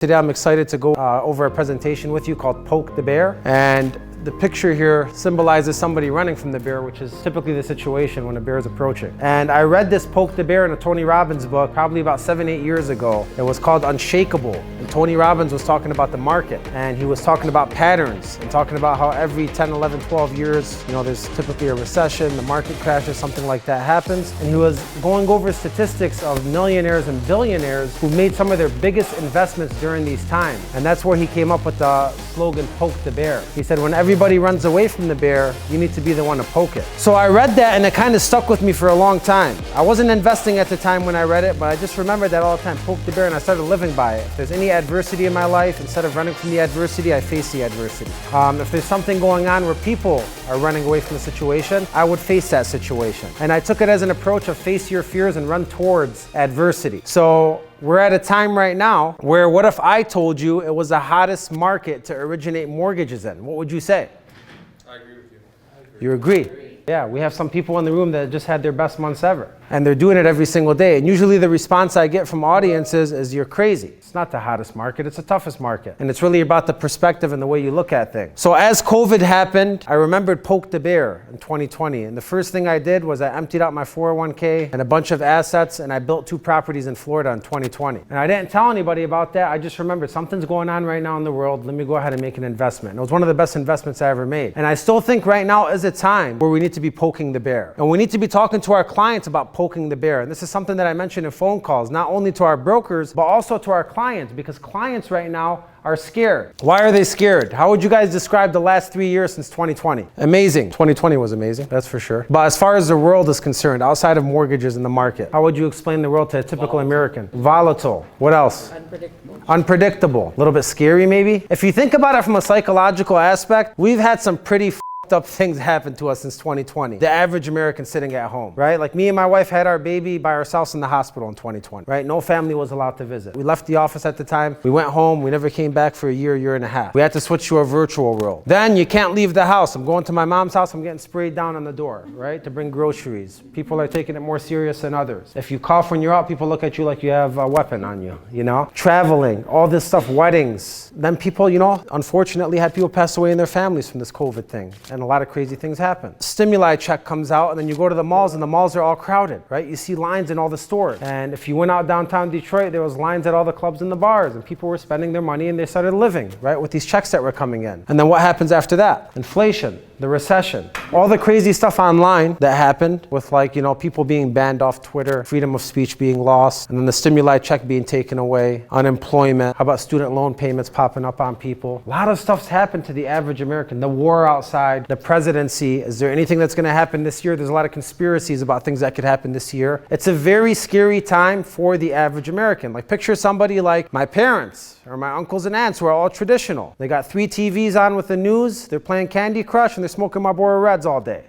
Today I'm excited to go over a presentation with you called Poke the Bear, and the picture here symbolizes somebody running from the bear, which is typically the situation when a bear is approaching. And I read this Poke the Bear in a Tony Robbins book probably about 7-8 years ago. It was called Unshakable. And Tony Robbins was talking about the market, and he was talking about patterns and talking about how every 10, 11, 12 years, there's typically a recession, the market crashes, something like that happens. And he was going over statistics of millionaires and billionaires who made some of their biggest investments during these times. And that's where he came up with the slogan, Poke the Bear. He said, when everybody runs away from the bear, you need to be the one to poke it. So I read that and it kind of stuck with me for a long time. I wasn't investing at the time when I read it, but I just remembered that all the time, poke the bear, and I started living by it. If there's any adversity in my life, instead of running from the adversity, I face the adversity. If there's something going on where people are running away from the situation, I would face that situation. And I took it as an approach of face your fears and run towards adversity. So we're at a time right now where, what if I told you it was the hottest market to originate mortgages in? What would you say? I agree with you. You agree? Yeah, we have some people in the room that just had their best months ever. And they're doing it every single day. And usually the response I get from audiences is, you're crazy. It's not the hottest market, it's the toughest market. And it's really about the perspective and the way you look at things. So as COVID happened, I remembered Poke the Bear in 2020. And the first thing I did was I emptied out my 401k and a bunch of assets, and I built 2 properties in Florida in 2020. And I didn't tell anybody about that. I just remembered something's going on right now in the world. Let me go ahead and make an investment. And it was one of the best investments I ever made. And I still think right now is a time where we need to be poking the bear. And we need to be talking to our clients about poking the bear. And this is something that I mentioned in phone calls, not only to our brokers, but also to our clients, because clients right now are scared. Why are they scared? How would you guys describe the last 3 years since 2020? Amazing. 2020 was amazing, that's for sure. But as far as the world is concerned, outside of mortgages in the market, how would you explain the world to a typical American? Volatile. What else? Unpredictable. Unpredictable. A little bit scary maybe. If you think about it from a psychological aspect, we've had some pretty up things happen to us since 2020. The average American sitting at home, right? Like me and my wife had our baby by ourselves in the hospital in 2020, right? No family was allowed to visit. We left the office at the time. We went home. We never came back for a year and a half. We had to switch to a virtual world. Then you can't leave the house. I'm going to my mom's house. I'm getting sprayed down on the door, right? To bring groceries. People are taking it more serious than others. If you cough when you're out, people look at you like you have a weapon on you, Traveling, all this stuff, weddings. Then people, unfortunately had people pass away in their families from this COVID thing. And a lot of crazy things happen. Stimuli check comes out, and then you go to the malls, and the malls are all crowded, right? You see lines in all the stores. And if you went out downtown Detroit, there was lines at all the clubs and the bars, and people were spending their money, and they started living, right, with these checks that were coming in. And then what happens after that? Inflation, the recession, all the crazy stuff online that happened with people being banned off Twitter, freedom of speech being lost, and then the stimuli check being taken away, unemployment, how about student loan payments popping up on people? A lot of stuff's happened to the average American. The war outside, the presidency. Is there anything that's going to happen this year? There's a lot of conspiracies about things that could happen this year. It's a very scary time for the average American. Like, picture somebody like my parents or my uncles and aunts who are all traditional. They got 3 TVs on with the news, they're playing Candy Crush, and they're smoking Marlboro Reds all day.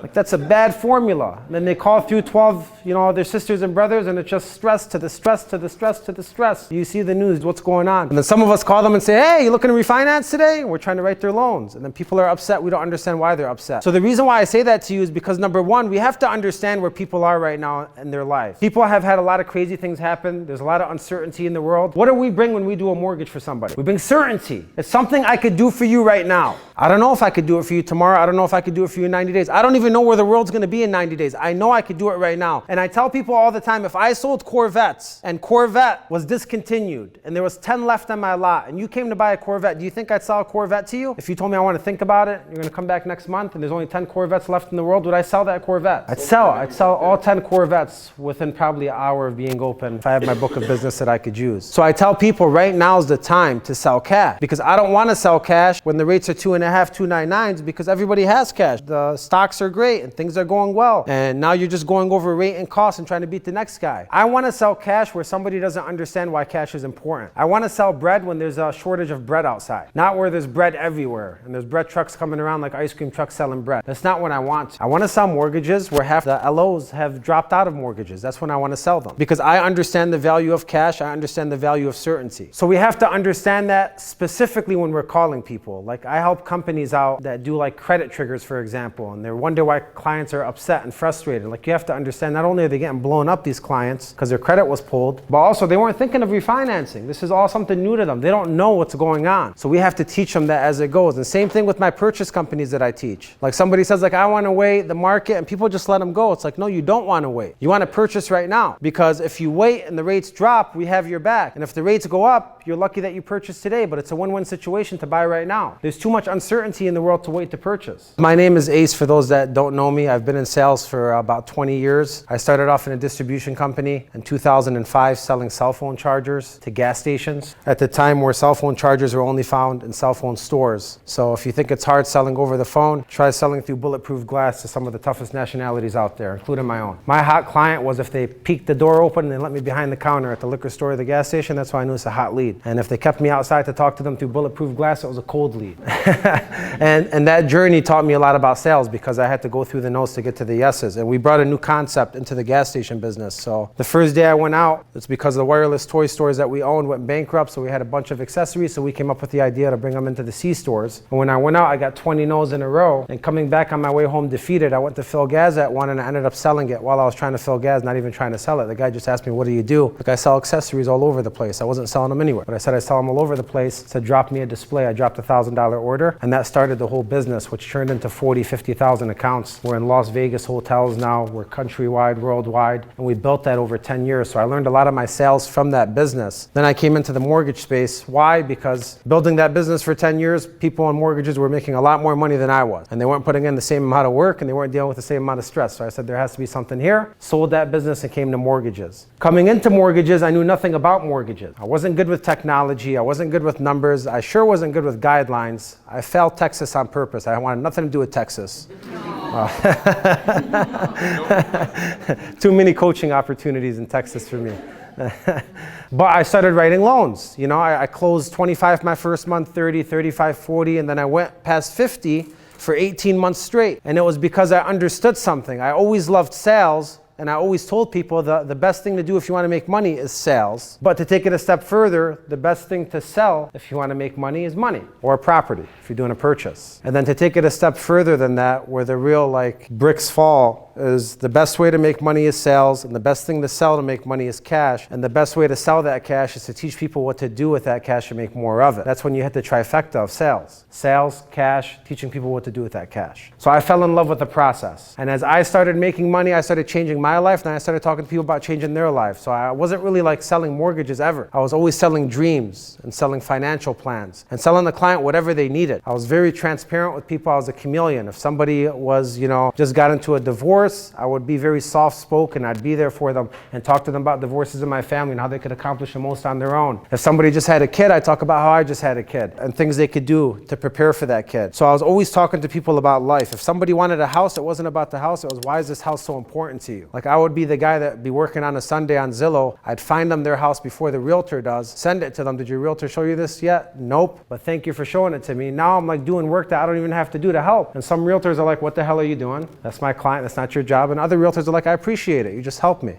Like, that's a bad formula. And then they call through 12, their sisters and brothers, and it's just stress to the stress to the stress to the stress. You see the news, what's going on? And then some of us call them and say, hey, you looking to refinance today? And we're trying to write their loans. And then people are upset. We don't understand why they're upset. So the reason why I say that to you is because, number one, we have to understand where people are right now in their lives. People have had a lot of crazy things happen. There's a lot of uncertainty in the world. What do we bring when we do a mortgage for somebody? We bring certainty. It's something I could do for you right now. I don't know if I could do it for you tomorrow. I don't know if I could do it for you in 90 days. I don't even know where the world's going to be in 90 days. I know I could do it right now. And I tell people all the time, if I sold Corvettes and Corvette was discontinued and there was 10 left on my lot and you came to buy a Corvette, do you think I'd sell a Corvette to you? If you told me I want to think about it, you're going to come back next month and there's only 10 Corvettes left in the world, would I sell that Corvette? I'd sell all 10 Corvettes within probably an hour of being open if I have my book of business that I could use. So I tell people right now is the time to sell cash, because I don't want to sell cash when the rates are 2.5, 2.99s, because everybody has cash. The stocks are great and things are going well. And now you're just going over rate and cost and trying to beat the next guy. I want to sell cash where somebody doesn't understand why cash is important. I want to sell bread when there's a shortage of bread outside, not where there's bread everywhere and there's bread trucks coming around like ice cream trucks selling bread. That's not what I want. I want to sell mortgages where half the LOs have dropped out of mortgages. That's when I want to sell them, because I understand the value of cash. I understand the value of certainty. So we have to understand that specifically when we're calling people. Like, I help companies out that do like credit triggers, for example, and they wonder why why clients are upset and frustrated. Like, you have to understand, not only are they getting blown up, these clients, because their credit was pulled, but also they weren't thinking of refinancing. This is all something new to them. They don't know what's going on. So we have to teach them that as it goes. And same thing with my purchase companies that I teach. Like, somebody says, like, I want to wait the market, and people just let them go. It's like, no, you don't want to wait. You want to purchase right now, because if you wait and the rates drop, we have your back. And if the rates go up, you're lucky that you purchased today, but it's a win-win situation to buy right now. There's too much uncertainty in the world to wait to purchase. My name is Acez, for those that don't know me. I've been in sales for about 20 years. I started off in a distribution company in 2005 selling cell phone chargers to gas stations at the time where cell phone chargers were only found in cell phone stores. So if you think it's hard selling over the phone, try selling through bulletproof glass to some of the toughest nationalities out there, including my own. My hot client was if they peeked the door open and they let me behind the counter at the liquor store or the gas station, that's why I knew it's a hot lead. And if they kept me outside to talk to them through bulletproof glass, it was a cold lead. and that journey taught me a lot about sales, because I had to go through the no's to get to the yeses. And we brought a new concept into the gas station business. So the first day I went out, it's because the wireless toy stores that we owned went bankrupt, so we had a bunch of accessories, so we came up with the idea to bring them into the C stores. And when I went out, I got 20 no's in a row, and coming back on my way home defeated, I went to fill gas at one, and I ended up selling it while I was trying to fill gas, not even trying to sell it. The guy just asked me, what do you do? Like, I sell accessories all over the place. I wasn't selling them anywhere, but I said I sell them all over the place. He said, drop me a display. I dropped $1,000 order, and that started the whole business, which turned into 40, 50,000 accounts. We're in Las Vegas hotels now. We're countrywide, worldwide, and we built that over 10 years. So I learned a lot of my sales from that business. Then I came into the mortgage space. Why? Because building that business for 10 years, people on mortgages were making a lot more money than I was, and they weren't putting in the same amount of work, and they weren't dealing with the same amount of stress. So I said, there has to be something here. Sold that business and came to mortgages. Coming into mortgages, I knew nothing about mortgages. I wasn't good with technology. I wasn't good with numbers. I sure wasn't good with guidelines. I failed Texas on purpose. I wanted nothing to do with Texas. Too many coaching opportunities in Texas for me. But I started writing loans. You know, I closed 25 my first month, 30, 35, 40, and then I went past 50 for 18 months straight. And it was because I understood something. I always loved sales, and I always told people the best thing to do if you want to make money is sales. But to take it a step further, the best thing to sell if you want to make money is money, or property if you're doing a purchase. And then to take it a step further than that, where the real like bricks fall, is the best way to make money is sales, and the best thing to sell to make money is cash, and the best way to sell that cash is to teach people what to do with that cash and make more of it. That's when you hit the trifecta of sales. Sales, cash, teaching people what to do with that cash. So I fell in love with the process. And as I started making money, I started changing my life, and I started talking to people about changing their life. So I wasn't really like selling mortgages ever. I was always selling dreams and selling financial plans and selling the client whatever they needed. I was very transparent with people. I was a chameleon. If somebody was, just got into a divorce, I would be very soft-spoken. I'd be there for them and talk to them about divorces in my family and how they could accomplish the most on their own. If somebody just had a kid, I'd talk about how I just had a kid and things they could do to prepare for that kid. So I was always talking to people about life. If somebody wanted a house, it wasn't about the house. It was, why is this house so important to you? Like, I would be the guy that would be working on a Sunday on Zillow. I'd find them their house before the realtor does, send it to them. Did your realtor show you this yet? Nope. But thank you for showing it to me. Now I'm like doing work that I don't even have to do to help. And some realtors are like, what the hell are you doing? That's my client. That's not your job. And other realtors are like, I appreciate it. You just helped me.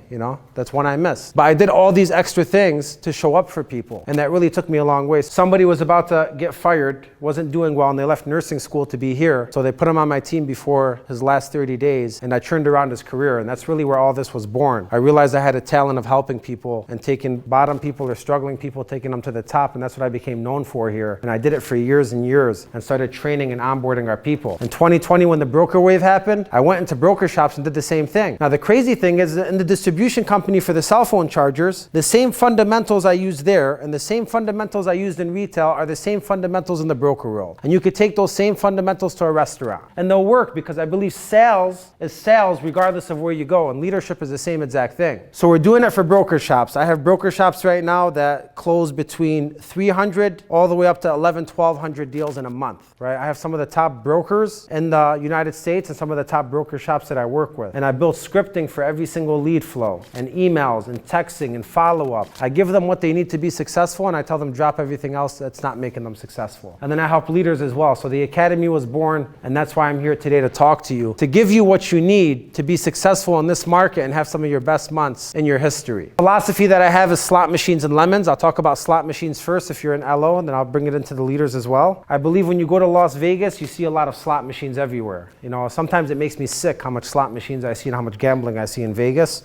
That's one I missed. But I did all these extra things to show up for people. And that really took me a long way. Somebody was about to get fired, wasn't doing well, and they left nursing school to be here. So they put him on my team before his last 30 days. And I turned around his career. And that's really where all this was born. I realized I had a talent of helping people and taking bottom people or struggling people, taking them to the top. And that's what I became known for here. And I did it for years and years and started training and onboarding our people. In 2020, when the broker wave happened, I went into broker shops and did the same thing. Now, the crazy thing is that in the distribution company for the cell phone chargers, the same fundamentals I used there and the same fundamentals I used in retail are the same fundamentals in the broker world. And you could take those same fundamentals to a restaurant. And they'll work because I believe sales is sales regardless of where you go. And leadership is the same exact thing. So we're doing it for broker shops. I have broker shops right now that close between 300 all the way up to 1,100 deals in a month, right? I have some of the top brokers in the United States and some of the top broker shops that I work with. And I built scripting for every single lead flow and emails and texting and follow-up. I give them what they need to be successful, and I tell them drop everything else that's not making them successful. And then I help leaders as well. So the Academy was born, and that's why I'm here today to talk to you, to give you what you need to be successful in this this market and have some of your best months in your history. Philosophy that I have is slot machines and lemons. I'll talk about slot machines first if you're in LO, and then I'll bring it into the leaders as well. I believe when you go to Las Vegas, you see a lot of slot machines everywhere. You know, sometimes it makes me sick how much slot machines I see and how much gambling I see in Vegas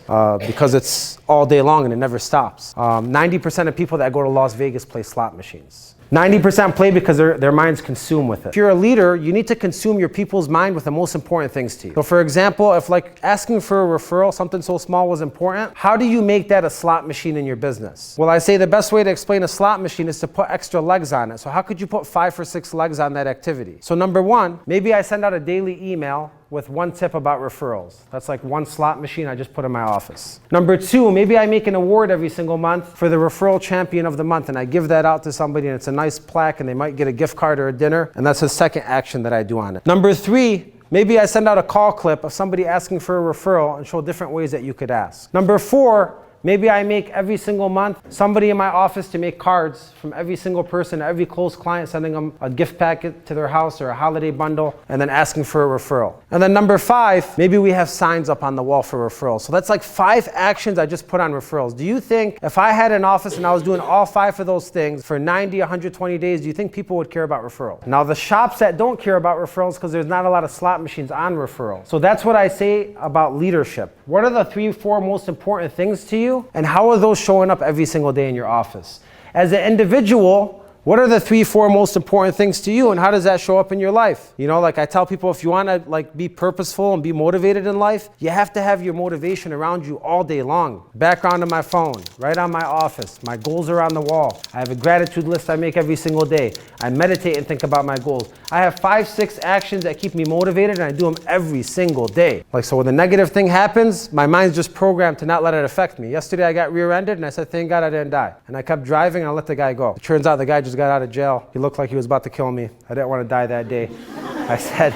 because it's all day long and it never stops. 90% of people that go to Las Vegas play slot machines. 90% play because their mind's consumed with it. If you're a leader, you need to consume your people's mind with the most important things to you. So for example, if like asking for a referral, something so small was important, how do you make that a slot machine in your business? Well, I say the best way to explain a slot machine is to put extra legs on it. So how could you put 5 or 6 legs on that activity? So number one, maybe I send out a daily email with one tip about referrals. That's like one slot machine I just put in my office. Number two, maybe I make an award every single month for the referral champion of the month, and I give that out to somebody, and it's a nice plaque, and they might get a gift card or a dinner, and that's the second action that I do on it. Number three, maybe I send out a call clip of somebody asking for a referral and show different ways that you could ask. Number four, maybe I make every single month somebody in my office to make cards from every single person, every close client, sending them a gift packet to their house or a holiday bundle, and then asking for a referral. And then number five, maybe we have signs up on the wall for referrals. So that's like 5 actions I just put on referrals. Do you think if I had an office and I was doing all 5 of those things for 90, 120 days, do you think people would care about referrals? Now the shops that don't care about referrals, because there's not a lot of slot machines on referrals. So that's what I say about leadership. What are the 3 or 4 most important things to you? And how are those showing up every single day in your office? As an individual, what are the 3 or 4 most important things to you, and how does that show up in your life? You know, like I tell people, if you want to like be purposeful and be motivated in life, you have to have your motivation around you all day long. Background on my phone, right on my office. My goals are on the wall. I have a gratitude list I make every single day. I meditate and think about my goals. I have 5, 6 actions that keep me motivated, and I do them every single day. Like, so when a negative thing happens, my mind's just programmed to not let it affect me. Yesterday I got rear-ended, and I said, thank God I didn't die. And I kept driving, and I let the guy go. It turns out the guy just got out of jail. He looked like he was about to kill me. I didn't want to die that day. I said,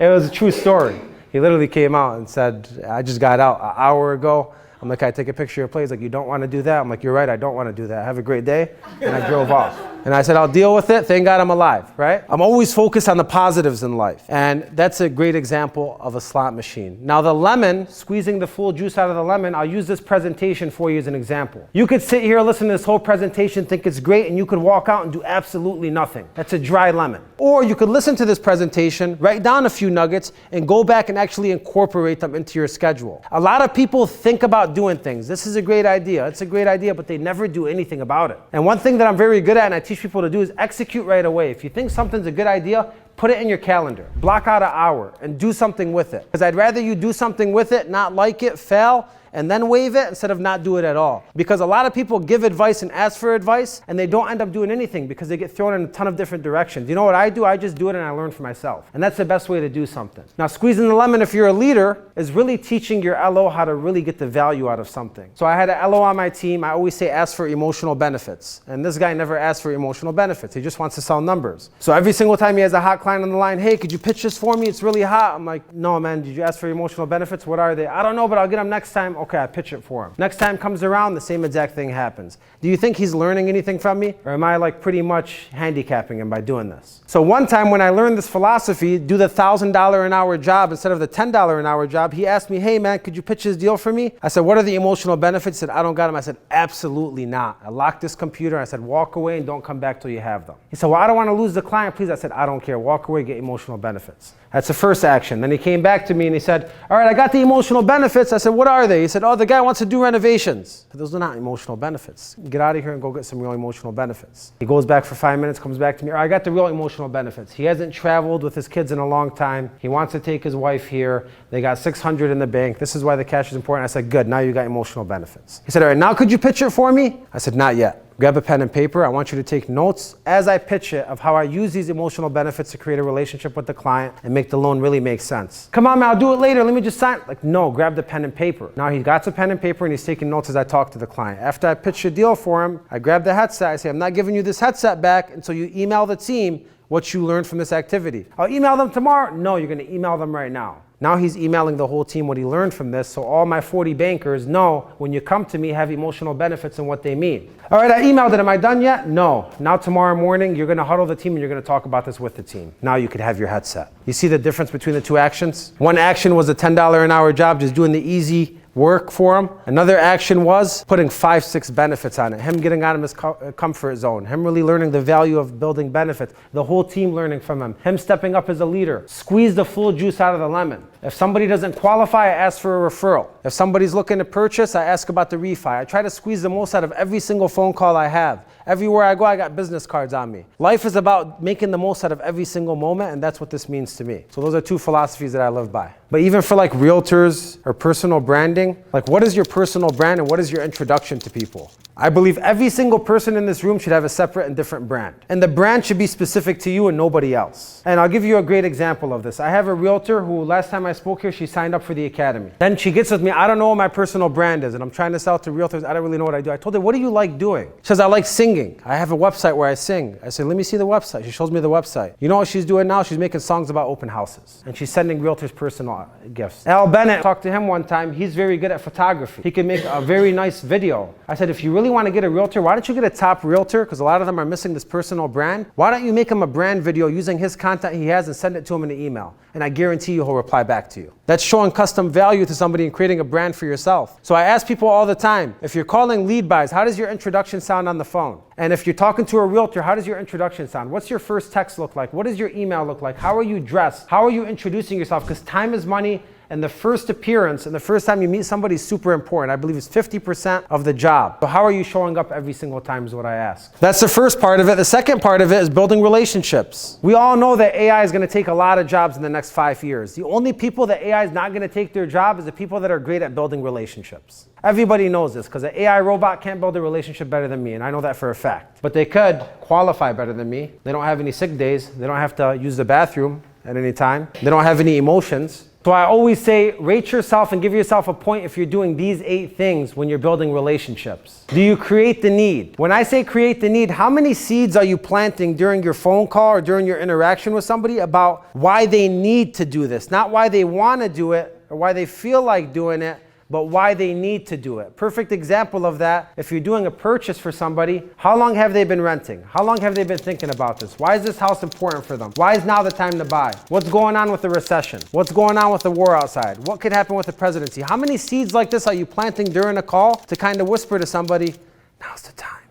it was a true story. He literally came out and said, I just got out an hour ago. I'm like, I take a picture of your plate. He's like, you don't want to do that? I'm like, you're right, I don't want to do that. Have a great day. And I drove off. And I said, I'll deal with it. Thank God I'm alive, right? I'm always focused on the positives in life. And that's a great example of a slot machine. Now the lemon, squeezing the full juice out of the lemon, I'll use this presentation for you as an example. You could sit here, listen to this whole presentation, think it's great, and you could walk out and do absolutely nothing. That's a dry lemon. Or you could listen to this presentation, write down a few nuggets, and go back and actually incorporate them into your schedule. A lot of people think about doing things. This is a great idea. It's a great idea, but they never do anything about it. And one thing that I'm very good at, and I teach people to do, is execute right away. If you think something's a good idea, put it in your calendar. Block out an hour and do something with it. Because I'd rather you do something with it, not like it, fail, and then waive it instead of not do it at all. Because a lot of people give advice and ask for advice, and they don't end up doing anything because they get thrown in a ton of different directions. You know what I do? I just do it and I learn for myself. And that's the best way to do something. Now, squeezing the lemon, if you're a leader, is really teaching your LO how to really get the value out of something. So I had an LO on my team. I always say ask for emotional benefits. And this guy never asks for emotional benefits. He just wants to sell numbers. So every single time he has a hot client on the line, hey, could you pitch this for me? It's really hot. I'm like, no, man, did you ask for emotional benefits? What are they? I don't know, but I'll get them next time. Okay, I pitch it for him. Next time comes around, the same exact thing happens. Do you think he's learning anything from me? Or am I like pretty much handicapping him by doing this? So one time when I learned this philosophy, do the $1,000 an hour job instead of the $10 an hour job, he asked me, hey man, could you pitch this deal for me? I said, what are the emotional benefits? He said, I don't got them. I said, absolutely not. I locked this computer. I said, walk away and don't come back till you have them. He said, well, I don't want to lose the client, please. I said, I don't care. Walk away, get emotional benefits. That's the first action. Then he came back to me and he said, all right, I got the emotional benefits. I said, what are they? He said, oh, the guy wants to do renovations. I said, those are not emotional benefits. Get out of here and go get some real emotional benefits. He goes back for 5 minutes, comes back to me. All right, I got the real emotional benefits. He hasn't traveled with his kids in a long time. He wants to take his wife here. They got $600 in the bank. This is why the cash is important. I said, good, now you got emotional benefits. He said, all right, now could you pitch it for me? I said, not yet. Grab a pen and paper. I want you to take notes as I pitch it of how I use these emotional benefits to create a relationship with the client and make the loan really make sense. Come on, man, I'll do it later. Let me just sign. Like, no, grab the pen and paper. Now he got the pen and paper and he's taking notes as I talk to the client. After I pitch a deal for him, I grab the headset. I say, I'm not giving you this headset back until you email the team what you learned from this activity. I'll email them tomorrow. No, you're going to email them right now. Now he's emailing the whole team what he learned from this, so all my 40 bankers know when you come to me have emotional benefits and what they mean. All right, I emailed it. Am I done yet? No. Now tomorrow morning, you're going to huddle the team and you're going to talk about this with the team. Now you could have your headset. You see the difference between the two actions? One action was a $10 an hour job, just doing the easy work for him. Another action was putting 5, 6 benefits on it. Him getting out of his comfort zone. Him really learning the value of building benefits. The whole team learning from him. Him stepping up as a leader. Squeeze the full juice out of the lemon. If somebody doesn't qualify, I ask for a referral. If somebody's looking to purchase, I ask about the refi. I try to squeeze the most out of every single phone call I have. Everywhere I go, I got business cards on me. Life is about making the most out of every single moment, and that's what this means to me. So those are 2 philosophies that I live by. But even for like realtors or personal branding, like what is your personal brand and what is your introduction to people? I believe every single person in this room should have a separate and different brand. And the brand should be specific to you and nobody else. And I'll give you a great example of this. I have a realtor who last time I spoke here, she signed up for the academy. Then she gets with me, I don't know what my personal brand is. And I'm trying to sell to realtors, I don't really know what I do. I told her, what do you like doing? She says, I like singing. I have a website where I sing. I said, let me see the website. She shows me the website. You know what she's doing now? She's making songs about open houses. And she's sending realtors personal gifts. Al Bennett, talked to him one time. He's very good at photography. He can make a very nice video. I said, if you really want to get a realtor, why don't you get a top realtor? Because a lot of them are missing this personal brand. Why don't you make him a brand video using his content he has and send it to him in an email? And I guarantee you he'll reply back to you. That's showing custom value to somebody and creating a brand for yourself. So I ask people all the time, if you're calling lead buys, how does your introduction sound on the phone? And if you're talking to a realtor, how does your introduction sound? What's your first text look like? What does your email look like? How are you dressed? How are you introducing yourself? Because time is money. And the first appearance and the first time you meet somebody is super important. I believe it's 50% of the job. So how are you showing up every single time is what I ask. That's the first part of it. The second part of it is building relationships. We all know that AI is going to take a lot of jobs in the next 5 years. The only people that AI is not going to take their job is the people that are great at building relationships. Everybody knows this because an AI robot can't build a relationship better than me, and I know that for a fact. But they could qualify better than me. They don't have any sick days. They don't have to use the bathroom at any time. They don't have any emotions. So I always say, rate yourself and give yourself a point if you're doing these 8 things when you're building relationships. Do you create the need? When I say create the need, how many seeds are you planting during your phone call or during your interaction with somebody about why they need to do this? Not why they want to do it or why they feel like doing it, but why they need to do it. Perfect example of that, if you're doing a purchase for somebody, how long have they been renting? How long have they been thinking about this? Why is this house important for them? Why is now the time to buy? What's going on with the recession? What's going on with the war outside? What could happen with the presidency? How many seeds like this are you planting during a call to kind of whisper to somebody, now's the time,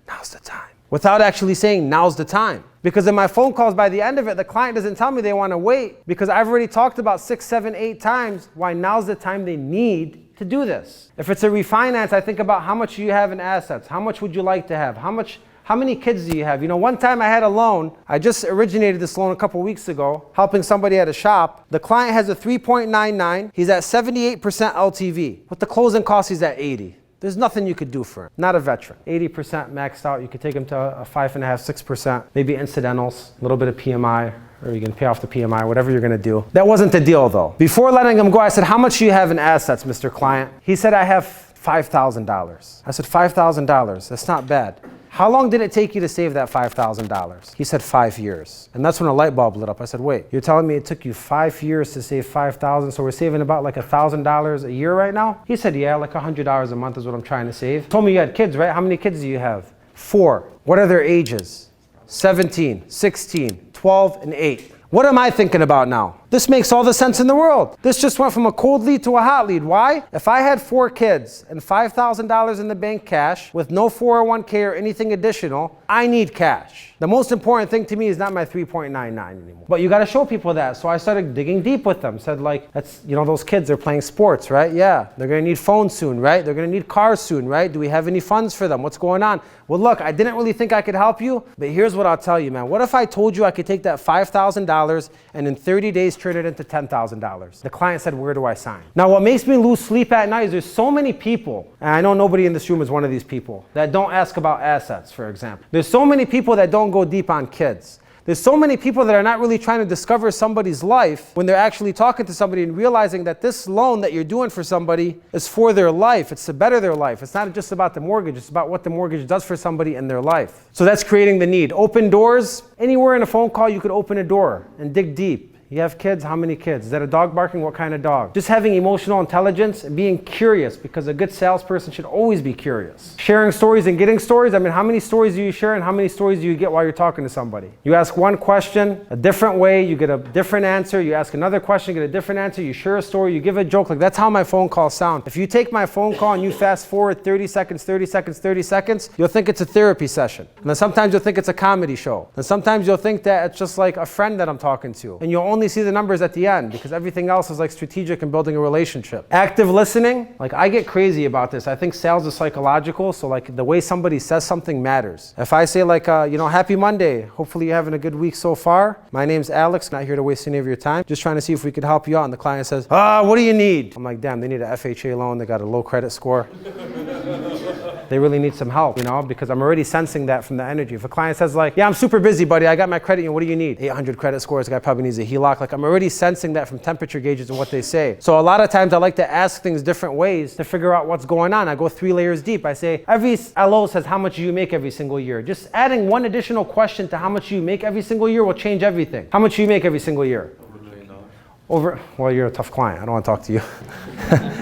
now's the time, without actually saying now's the time? Because in my phone calls, by the end of it, the client doesn't tell me they want to wait because I've already talked about 6, 7, 8 times why now's the time they need to do this. If it's a refinance, I think about how much do you have in assets? How much would you like to have? How many kids do you have? You know, one time I had a loan. I just originated this loan a couple weeks ago, helping somebody at a shop. The client has a 3.99. He's at 78% LTV. With the closing costs, he's at 80. There's nothing you could do for him. Not a veteran. 80% maxed out. You could take him to a 5.5%, 6%, maybe incidentals, a little bit of PMI, or you can pay off the PMI, whatever you're gonna do. That wasn't the deal though. Before letting him go, I said, how much do you have in assets, Mr. Client? He said, I have $5,000. I said, $5,000, that's not bad. How long did it take you to save that $5,000? He said 5 years. And that's when a light bulb lit up. I said, wait, you're telling me it took you 5 years to save $5,000, so we're saving about like $1,000 a year right now? He said, yeah, like $100 a month is what I'm trying to save. Told me you had kids, right? How many kids do you have? 4. What are their ages? 17, 16, 12, and 8. What am I thinking about now? This makes all the sense in the world. This just went from a cold lead to a hot lead. Why? If I had 4 kids and $5,000 in the bank cash with no 401k or anything additional, I need cash. The most important thing to me is not my 3.99 anymore. But you got to show people that. So I started digging deep with them. Said like, that's, you know, those kids are playing sports, right? Yeah. They're going to need phones soon, right? They're going to need cars soon, right? Do we have any funds for them? What's going on? Well, look, I didn't really think I could help you, but here's what I'll tell you, man. What if I told you I could take that $5,000 and in 30 days turn it into $10,000? The client said, where do I sign? Now, what makes me lose sleep at night is there's so many people, and I know nobody in this room is one of these people, that don't ask about assets, for example. There's so many people that don't go deep on kids. There's so many people that are not really trying to discover somebody's life when they're actually talking to somebody and realizing that this loan that you're doing for somebody is for their life. It's to better their life. It's not just about the mortgage. It's about what the mortgage does for somebody in their life. So that's creating the need. Open doors. Anywhere in a phone call, you could open a door and dig deep. You have kids? How many kids? Is that a dog barking? What kind of dog? Just having emotional intelligence and being curious, because a good salesperson should always be curious. Sharing stories and getting stories. I mean, how many stories do you share and how many stories do you get while you're talking to somebody? You ask one question a different way, you get a different answer. You ask another question, you get a different answer. You share a story, you give a joke. Like, that's how my phone calls sound. If you take my phone call and you fast forward 30 seconds, 30 seconds, 30 seconds, you'll think it's a therapy session. And then sometimes you'll think it's a comedy show. And sometimes you'll think that it's just like a friend that I'm talking to. And you'll only see the numbers at the end, because everything else is like strategic in building a relationship. Active listening, like I get crazy about this. I think sales is psychological, so like the way somebody says something matters. If I say like, happy Monday, hopefully you're having a good week so far. My name's Alex, not here to waste any of your time. Just trying to see if we could help you out. And the client says, what do you need? I'm like, damn, they need an FHA loan. They got a low credit score. They really need some help, because I'm already sensing that from the energy. If a client says like, yeah, I'm super busy, buddy, I got my credit, what do you need? 800 credit scores, the guy probably needs a HELOC. Like, I'm already sensing that from temperature gauges and what they say. So a lot of times I like to ask things different ways to figure out what's going on. I go 3 layers deep. I say, every LO says, how much do you make every single year? Just adding one additional question to how much you make every single year will change everything. How much do you make every single year? Over $1 million. Well, you're a tough client. I don't want to talk to you.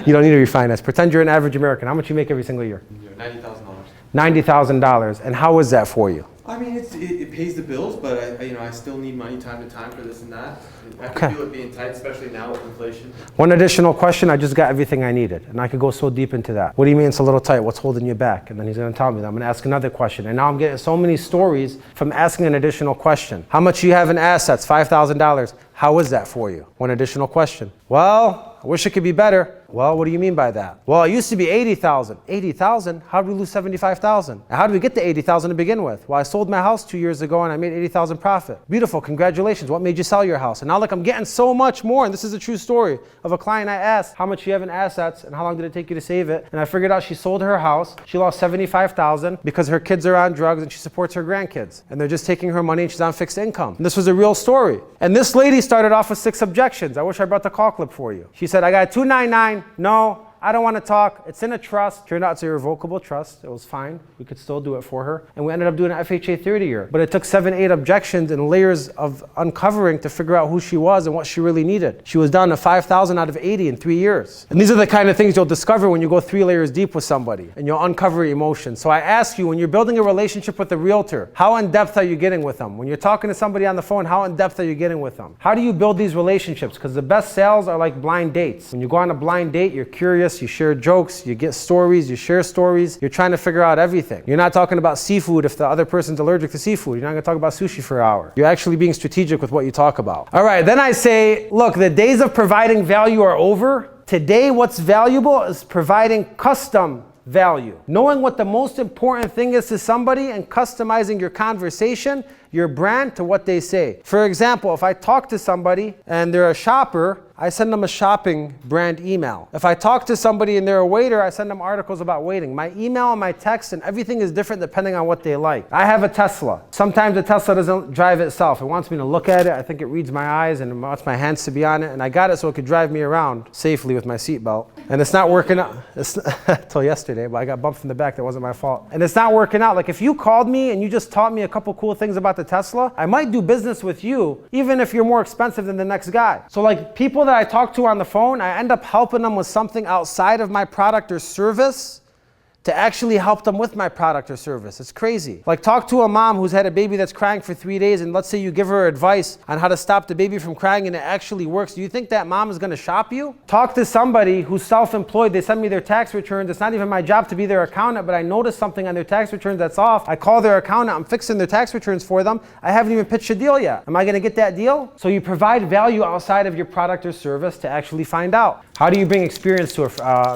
You don't need to refinance. Pretend you're an average American. How much do you make every single year? $90,000. $90,000. And how is that for you? I mean, it pays the bills, but I still need money time to time for this and that. I can feel it being tight, especially now with inflation. One additional question, I just got everything I needed. And I could go so deep into that. What do you mean it's a little tight? What's holding you back? And then he's going to tell me that. I'm going to ask another question. And now I'm getting so many stories from asking an additional question. How much do you have in assets? $5,000. How is that for you? One additional question. Well, I wish it could be better. Well, what do you mean by that? Well, it used to be 80,000. 80,000? How did we lose 75,000? And how did we get to 80,000 to begin with? Well, I sold my house 2 years ago and I made 80,000 profit. Beautiful, congratulations. What made you sell your house? And now look, I'm getting so much more. And this is a true story of a client I asked, how much you have in assets and how long did it take you to save it? And I figured out she sold her house. She lost 75,000 because her kids are on drugs and she supports her grandkids. And they're just taking her money and she's on fixed income. And this was a real story. And this lady started off with 6 objections. I wish I brought the call clip for you. She said, I got 299. No, I don't want to talk. It's in a trust. Turned out it's a irrevocable trust. It was fine. We could still do it for her. And we ended up doing an FHA 30-year. But it took 7, 8 objections and layers of uncovering to figure out who she was and what she really needed. She was down to 5,000 out of 80 in 3 years. And these are the kind of things you'll discover when you go 3 layers deep with somebody and you'll uncover emotions. So I ask you, when you're building a relationship with a realtor, how in depth are you getting with them? When you're talking to somebody on the phone, how in depth are you getting with them? How do you build these relationships? Because the best sales are like blind dates. When you go on a blind date, you're curious, you share jokes, you get stories, you share stories. You're trying to figure out everything. You're not talking about seafood if the other person's allergic to seafood. You're not going to talk about sushi for an hour. You're actually being strategic with what you talk about. All right, then I say, look, the days of providing value are over. Today, what's valuable is providing custom value. Knowing what the most important thing is to somebody and customizing your conversation, your brand to what they say. For example, if I talk to somebody and they're a shopper, I send them a shopping brand email. If I talk to somebody and they're a waiter, I send them articles about waiting. My email and my text and everything is different depending on what they like. I have a Tesla. Sometimes the Tesla doesn't drive itself. It wants me to look at it. I think it reads my eyes and it wants my hands to be on it. And I got it so it could drive me around safely with my seatbelt. And it's not working out. Till yesterday, but I got bumped from the back. That wasn't my fault. And it's not working out. Like if you called me and you just taught me a couple cool things about the Tesla, I might do business with you, even if you're more expensive than the next guy. So like people that I talk to on the phone, I end up helping them with something outside of my product or service to actually help them with my product or service. It's crazy. Like talk to a mom who's had a baby that's crying for 3 days and let's say you give her advice on how to stop the baby from crying and it actually works. Do you think that mom is gonna shop you? Talk to somebody who's self-employed. They send me their tax returns. It's not even my job to be their accountant, but I notice something on their tax returns that's off. I call their accountant. I'm fixing their tax returns for them. I haven't even pitched a deal yet. Am I gonna get that deal? So you provide value outside of your product or service to actually find out. How do you bring experience to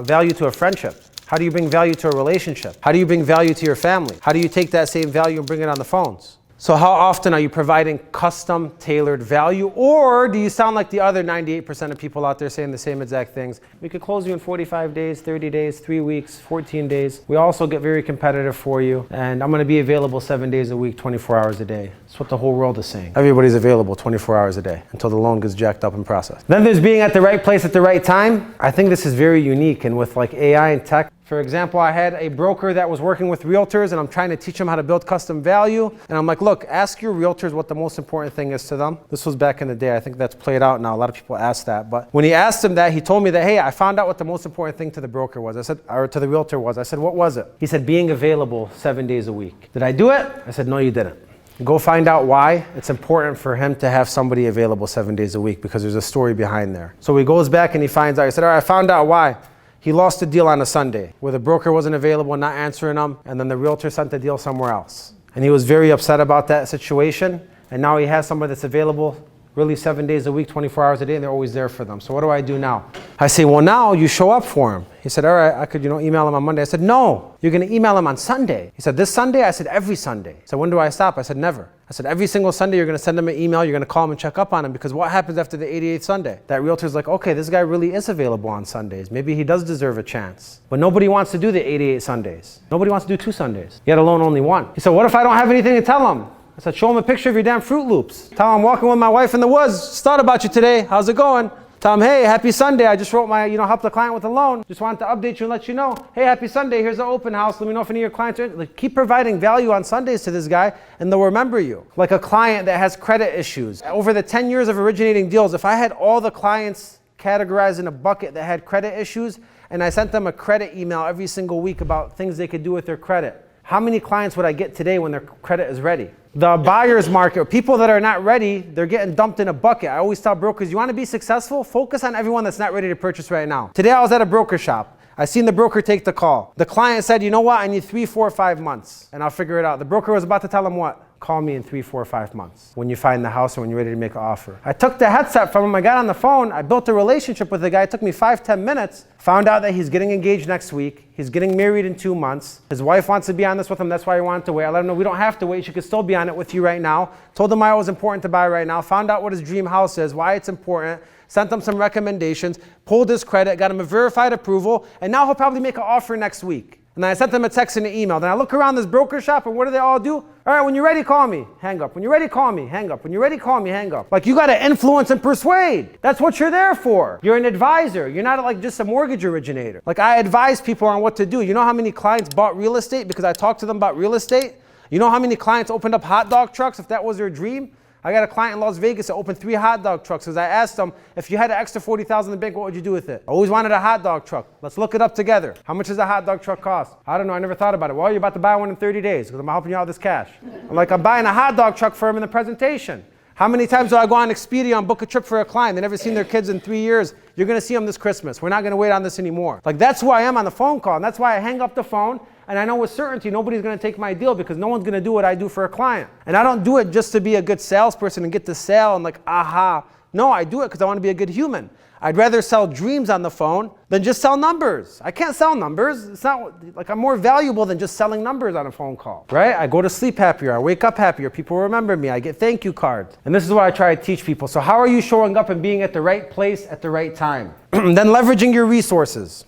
value to a friendship? How do you bring value to a relationship? How do you bring value to your family? How do you take that same value and bring it on the phones? So how often are you providing custom tailored value, or do you sound like the other 98% of people out there saying the same exact things? We could close you in 45 days, 30 days, 3 weeks, 14 days. We also get very competitive for you, and I'm gonna be available 7 days a week, 24 hours a day. That's what the whole world is saying. Everybody's available 24 hours a day until the loan gets jacked up and processed. Then there's being at the right place at the right time. I think this is very unique, and with like AI and tech, For example, I had a broker that was working with realtors and I'm trying to teach them how to build custom value. And I'm like, look, ask your realtors what the most important thing is to them. This was back in the day. I think that's played out now. A lot of people ask that. But when he asked him that, he told me that, hey, I found out what the most important thing to the broker was. I said, or to the realtor was. I said, what was it? He said, being available 7 days a week. Did I do it? I said, no, you didn't. Go find out why it's important for him to have somebody available 7 days a week, because there's a story behind there. So he goes back and he finds out. He said, all right, I found out why. He lost a deal on a Sunday where the broker wasn't available, not answering him, and then the realtor sent the deal somewhere else. And he was very upset about that situation, and now he has somebody that's available really 7 days a week, 24 hours a day, and they're always there for them. So what do I do now? I say, well, now you show up for him. He said, all right, I could, email him on Monday. I said, no, you're going to email him on Sunday. He said, this Sunday? I said, every Sunday. He said, when do I stop? I said, never. I said, every single Sunday, you're going to send him an email. You're going to call him and check up on him, because what happens after the 88th Sunday? That realtor's like, okay, this guy really is available on Sundays. Maybe he does deserve a chance. But nobody wants to do the 88 Sundays. Nobody wants to do 2 Sundays, yet alone only one. He said, what if I don't have anything to tell him? I said, show him a picture of your damn Fruit Loops. Tell him I'm walking with my wife in the woods. Just thought about you today. How's it going? Tell him, hey, happy Sunday. I just wrote my, helped the client with a loan. Just wanted to update you and let you know. Hey, happy Sunday. Here's the open house. Let me know if any of your clients are. Like, keep providing value on Sundays to this guy, and they'll remember you. Like a client that has credit issues. Over the 10 years of originating deals, if I had all the clients categorized in a bucket that had credit issues, and I sent them a credit email every single week about things they could do with their credit, how many clients would I get today when their credit is ready? The buyer's market, people that are not ready, they're getting dumped in a bucket. I always tell brokers, you want to be successful? Focus on everyone that's not ready to purchase right now. Today I was at a broker shop. I seen the broker take the call. The client said, you know what? I need 3, 4, 5 months and I'll figure it out. The broker was about to tell him what? Call me in 3, 4, 5 months when you find the house or when you're ready to make an offer. I took the headset from him. I got on the phone. I built a relationship with the guy. It took me 5, 10 minutes. Found out that he's getting engaged next week. He's getting married in 2 months. His wife wants to be on this with him. That's why he wanted to wait. I let him know we don't have to wait. She could still be on it with you right now. Told him why it was important to buy right now. Found out what his dream house is, why it's important. Sent him some recommendations. Pulled his credit. Got him a verified approval. And now he'll probably make an offer next week. And then I sent them a text and an email. Then I look around this broker shop, and what do they all do? All right, when you're ready, call me. Hang up. When you're ready, call me. Hang up. When you're ready, call me. Hang up. Like, you got to influence and persuade. That's what you're there for. You're an advisor. You're not like just a mortgage originator. Like, I advise people on what to do. You know how many clients bought real estate because I talked to them about real estate? You know how many clients opened up hot dog trucks if that was their dream? I got a client in Las Vegas that opened 3 hot dog trucks because I asked him, if you had an extra $40,000 in the bank, what would you do with it? I always wanted a hot dog truck. Let's look it up together. How much does a hot dog truck cost? I don't know. I never thought about it. Well, you're about to buy one in 30 days because I'm helping you out with this cash. I'm buying a hot dog truck for him in the presentation. How many times do I go on Expedia and book a trip for a client? They've never seen their kids in 3 years. You're going to see them this Christmas. We're not going to wait on this anymore. Like, that's who I am on the phone call. And that's why I hang up the phone. And I know with certainty nobody's going to take my deal because no one's going to do what I do for a client. And I don't do it just to be a good salesperson and get the sale and like, aha. No, I do it because I want to be a good human. I'd rather sell dreams on the phone than just sell numbers. I can't sell numbers. It's not like I'm more valuable than just selling numbers on a phone call, right? I go to sleep happier. I wake up happier. People remember me. I get thank you cards. And this is what I try to teach people. So how are you showing up and being at the right place at the right time? Then leveraging your resources.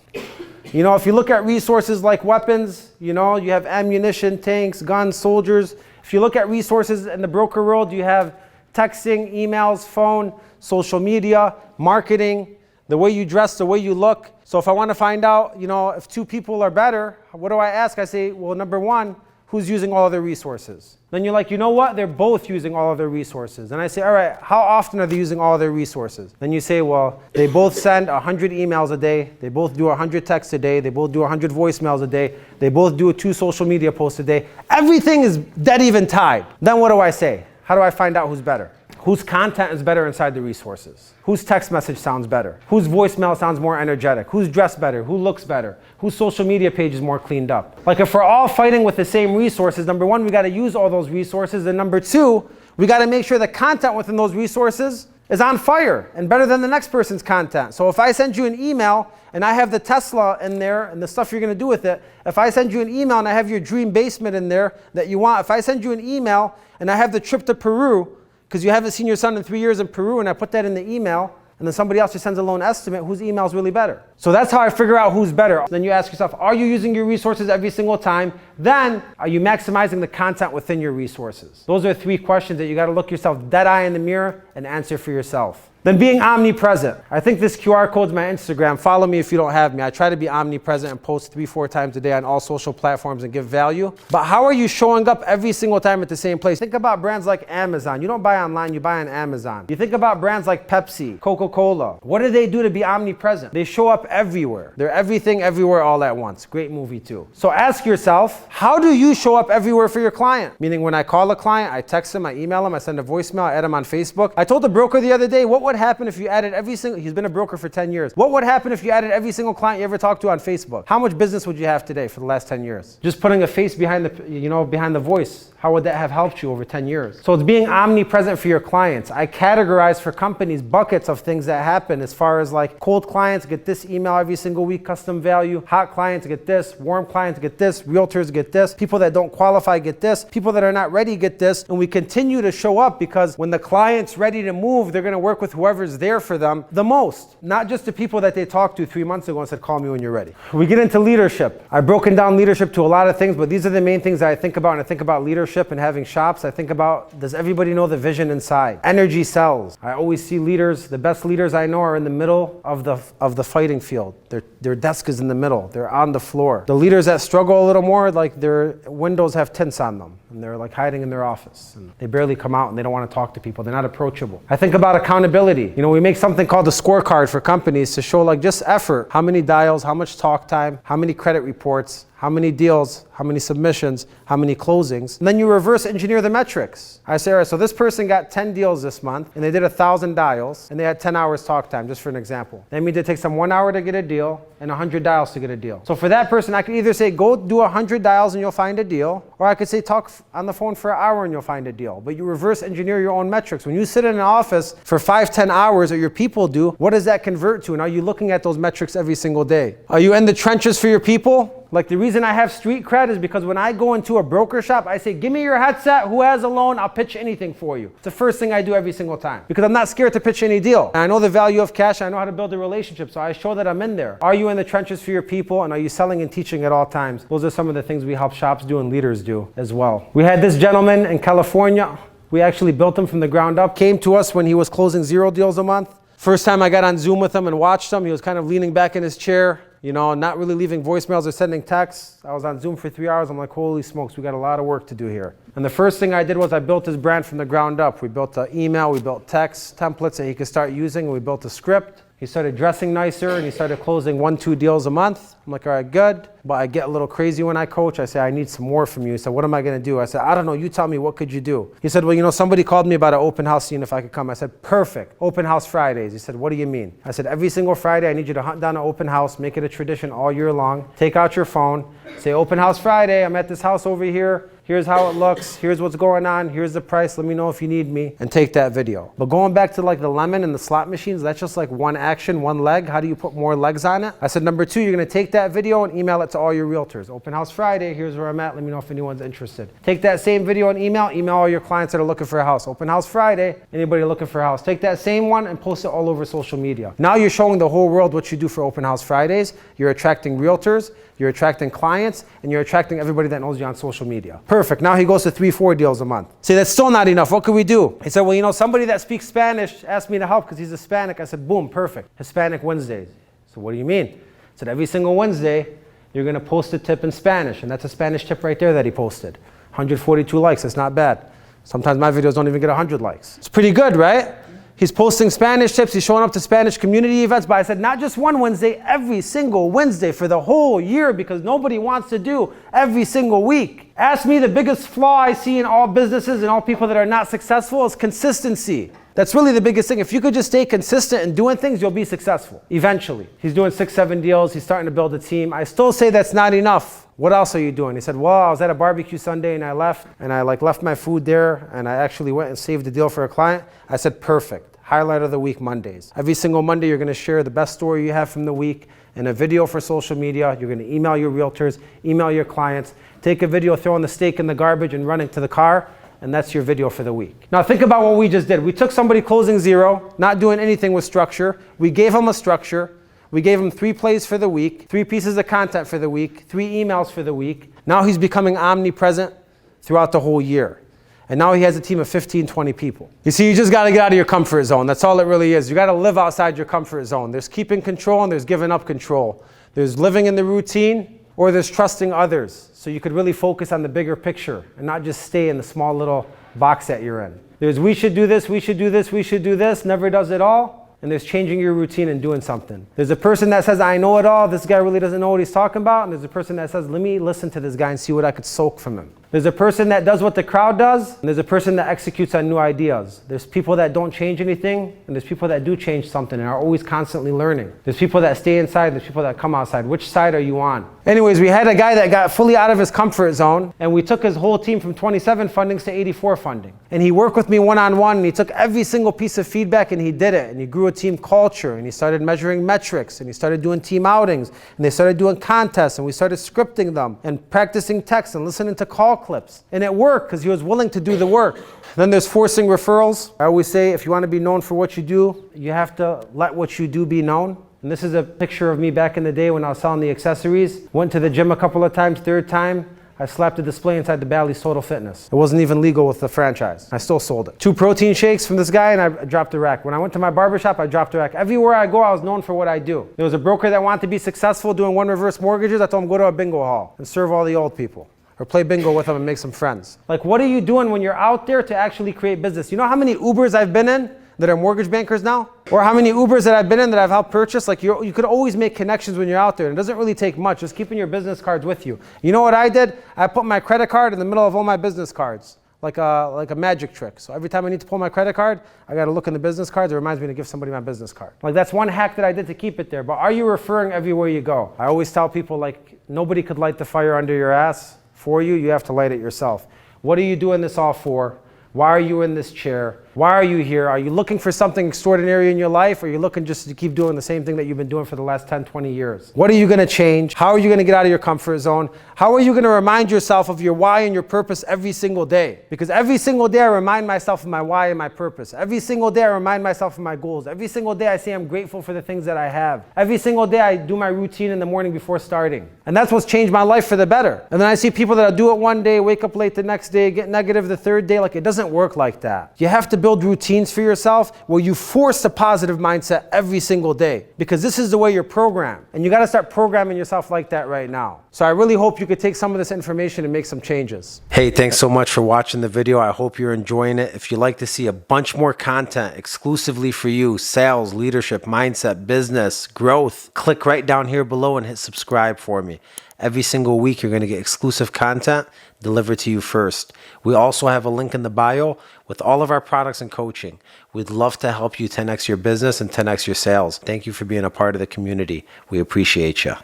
If you look at resources like weapons, you have ammunition, tanks, guns, soldiers. If you look at resources in the broker world, you have texting, emails, phone, social media, marketing, the way you dress, the way you look. So if I want to find out, if 2 people are better, what do I ask? I say, well, number 1, who's using all of their resources? Then you're like, you know what? They're both using all of their resources. And I say, all right, how often are they using all of their resources? Then you say, well, they both send 100 emails a day. They both do 100 texts a day. They both do 100 voicemails a day. They both do 2 social media posts a day. Everything is dead even tied. Then what do I say? How do I find out who's better? Whose content is better inside the resources? Whose text message sounds better? Whose voicemail sounds more energetic? Who's dressed better? Who looks better? Whose social media page is more cleaned up? Like, if we're all fighting with the same resources, number 1, we got to use all those resources. And number 2, we got to make sure the content within those resources is on fire and better than the next person's content. So if I send you an email and I have the Tesla in there and the stuff you're going to do with it, if I send you an email and I have your dream basement in there that you want, if I send you an email and I have the trip to Peru, because you haven't seen your son in 3 years in Peru, and I put that in the email, and then somebody else just sends a loan estimate, whose email is really better? So that's how I figure out who's better. Then you ask yourself, are you using your resources every single time? Then, are you maximizing the content within your resources? Those are 3 questions that you got to look yourself dead eye in the mirror and answer for yourself. Then being omnipresent. I think this QR code's my Instagram. Follow me if you don't have me. I try to be omnipresent and post 3-4 times a day on all social platforms and give value. But how are you showing up every single time at the same place? Think about brands like Amazon. You don't buy online, you buy on Amazon. You think about brands like Pepsi, Coca-Cola. What do they do to be omnipresent? They show up everywhere. They're everything, everywhere, all at once. Great movie too. So ask yourself, how do you show up everywhere for your client? Meaning when I call a client, I text him, I email him, I send a voicemail, I add him on Facebook. I told the broker the other day, what would happen if you added every single, he's been a broker for 10 years. What would happen if you added every single client you ever talked to on Facebook? How much business would you have today for the last 10 years? Just putting a face behind the, behind the voice. How would that have helped you over 10 years? So it's being omnipresent for your clients. I categorize for companies buckets of things that happen as far as like cold clients get this email every single week, custom value, hot clients get this, warm clients get this, realtors get this, people that don't qualify get this, people that are not ready get this, and we continue to show up because when the client's ready to move, they're gonna work with whoever's there for them the most, not just the people that they talked to 3 months ago and said, call me when you're ready. We get into leadership. I've broken down leadership to a lot of things, but these are the main things that I think about when I think about leadership and having shops. I think about, does everybody know the vision inside? Energy sells. I always see leaders, the best leaders I know are in the middle of the fighting field. Their desk is in the middle. They're on the floor. The leaders that struggle a little more, like their windows have tints on them and they're like hiding in their office and they barely come out and they don't want to talk to people. They're not approachable. I think about accountability. We make something called a scorecard for companies to show like just effort, how many dials, how much talk time, how many credit reports, how many deals, how many submissions, how many closings. And then you reverse engineer the metrics. I say, all right, so this person got 10 deals this month and they did 1,000 dials and they had 10 hours talk time, just for an example. That means it takes them 1 hour to get a deal and 100 dials to get a deal. So for that person, I could either say, go do 100 dials and you'll find a deal, or I could say, talk on the phone for an hour and you'll find a deal. But you reverse engineer your own metrics. When you sit in an office for 5-10 hours, or your people do, what does that convert to? And are you looking at those metrics every single day? Are you in the trenches for your people? Like the reason I have street cred is because when I go into a broker shop, I say, give me your headset, who has a loan, I'll pitch anything for you. It's the first thing I do every single time because I'm not scared to pitch any deal. And I know the value of cash, I know how to build a relationship, so I show that I'm in there. Are you in the trenches for your people, and are you selling and teaching at all times? Those are some of the things we help shops do and leaders do as well. We had this gentleman in California. We actually built him from the ground up. Came to us when he was closing 0 deals a month. First time I got on Zoom with him and watched him, he was kind of leaning back in his chair, not really leaving voicemails or sending texts. I was on Zoom for 3 hours. I'm like, holy smokes, we got a lot of work to do here. And the first thing I did was I built his brand from the ground up. We built an email, we built text templates that he could start using, and we built a script. He started dressing nicer and he started closing 1-2 deals a month. I'm like, all right, good. But I get a little crazy when I coach. I say, I need some more from you. He said, what am I going to do? I said, I don't know. You tell me, what could you do? He said, well, somebody called me about an open house, seeing if I could come. I said, perfect. Open house Fridays. He said, what do you mean? I said, every single Friday, I need you to hunt down an open house, make it a tradition all year long. Take out your phone, say, open house Friday. I'm at this house over here. Here's how it looks. Here's what's going on. Here's the price. Let me know if you need me. And take that video. But going back to like the lemon and the slot machines, that's just like one action, one leg. How do you put more legs on it? I said, number 2, you're going to take that video and email it to all your realtors. Open house Friday. Here's where I'm at. Let me know if anyone's interested. Take that same video and email all your clients that are looking for a house. Open house Friday. Anybody looking for a house. Take that same one and post it all over social media. Now you're showing the whole world what you do for open house Fridays. You're attracting realtors. You're attracting clients, and you're attracting everybody that knows you on social media. Perfect. Now he goes to 3-4 deals a month. Say, that's still not enough. What could we do? He said, well, somebody that speaks Spanish asked me to help because he's Hispanic. I said, boom, perfect. Hispanic Wednesdays. So what do you mean? I said, every single Wednesday, you're going to post a tip in Spanish, and that's a Spanish tip right there that he posted. 142 likes. That's not bad. Sometimes my videos don't even get 100 likes. It's pretty good, right? He's posting Spanish tips. He's showing up to Spanish community events. But I said, not just one Wednesday, every single Wednesday for the whole year, because nobody wants to do every single week. Ask me, the biggest flaw I see in all businesses and all people that are not successful is consistency. That's really the biggest thing. If you could just stay consistent in doing things, you'll be successful eventually. He's doing 6-7 deals. He's starting to build a team. I still say that's not enough. What else are you doing? He said, well, I was at a barbecue Sunday and I left, and I left my food there, and I actually went and saved a deal for a client. I said, perfect. Highlight of the week, Mondays. Every single Monday, you're going to share the best story you have from the week in a video for social media. You're going to email your realtors, email your clients, take a video throwing the steak in the garbage and running to the car, and that's your video for the week. Now think about what we just did. We took somebody closing 0, not doing anything with structure. We gave them a structure. We gave him 3 plays for the week, 3 pieces of content for the week, 3 emails for the week. Now he's becoming omnipresent throughout the whole year. And now he has a team of 15, 20 people. You see, you just got to get out of your comfort zone. That's all it really is. You got to live outside your comfort zone. There's keeping control and there's giving up control. There's living in the routine or there's trusting others. So you could really focus on the bigger picture and not just stay in the small little box that you're in. There's we should do this, we should do this, we should do this, never does it all. And there's changing your routine and doing something. There's a person that says, I know it all, this guy really doesn't know what he's talking about. And there's a person that says, let me listen to this guy and see what I could soak from him. There's a person that does what the crowd does, and there's a person that executes on new ideas. There's people that don't change anything, and there's people that do change something and are always constantly learning. There's people that stay inside, and there's people that come outside. Which side are you on? Anyways, we had a guy that got fully out of his comfort zone, and we took his whole team from 27 fundings to 84 funding. And he worked with me one-on-one, and he took every single piece of feedback and he did it. And he grew a team culture, and he started measuring metrics, and he started doing team outings, and they started doing contests, and we started scripting them, and practicing text, and listening to call clips. And it worked because he was willing to do the work. Then there's forcing referrals. I always say if you want to be known for what you do, you have to let what you do be known. And this is a picture of me back in the day when I was selling the accessories. Went to the gym a couple of times. Third time, I slapped a display inside the Bally's Total Fitness. It wasn't even legal with the franchise. I still sold it. 2 protein shakes from this guy and I dropped the rack. When I went to my barbershop, I dropped the rack. Everywhere I go, I was known for what I do. There was a broker that wanted to be successful doing 1 reverse mortgages. I told him go to a bingo hall and serve all the old people. Or play bingo with them and make some friends. Like, what are you doing when you're out there to actually create business? You know how many Ubers I've been in that are mortgage bankers now? Or how many Ubers that I've been in that I've helped purchase? Like, you could always make connections when you're out there. And it doesn't really take much, just keeping your business cards with you. You know what I did? I put my credit card in the middle of all my business cards. Like a magic trick. So every time I need to pull my credit card, I got to look in the business cards. It reminds me to give somebody my business card. Like, that's one hack that I did to keep it there. But are you referring everywhere you go? I always tell people, like, nobody could light the fire under your ass for you. You have to light it yourself. What are you doing this all for? Why are you in this chair? Why are you here? Are you looking for something extraordinary in your life? Or are you looking just to keep doing the same thing that you've been doing for the last 10, 20 years? What are you going to change? How are you going to get out of your comfort zone? How are you going to remind yourself of your why and your purpose every single day? Because every single day I remind myself of my why and my purpose. Every single day I remind myself of my goals. Every single day I say I'm grateful for the things that I have. Every single day I do my routine in the morning before starting. And that's what's changed my life for the better. And then I see people that do it one day, wake up late the next day, get negative the third day. Like, it doesn't work like that. You have to build routines for yourself where you force a positive mindset every single day, because this is the way you're programmed. And you got to start programming yourself like that right now. So I really hope you could take some of this information and make some changes. Hey, thanks so much for watching the video. I hope you're enjoying it. If you'd like to see a bunch more content exclusively for you, sales, leadership, mindset, business, growth, click right down here below and hit subscribe for me. Every single week, you're going to get exclusive content delivered to you first. We also have a link in the bio with all of our products and coaching. We'd love to help you 10x your business and 10x your sales. Thank you for being a part of the community. We appreciate you.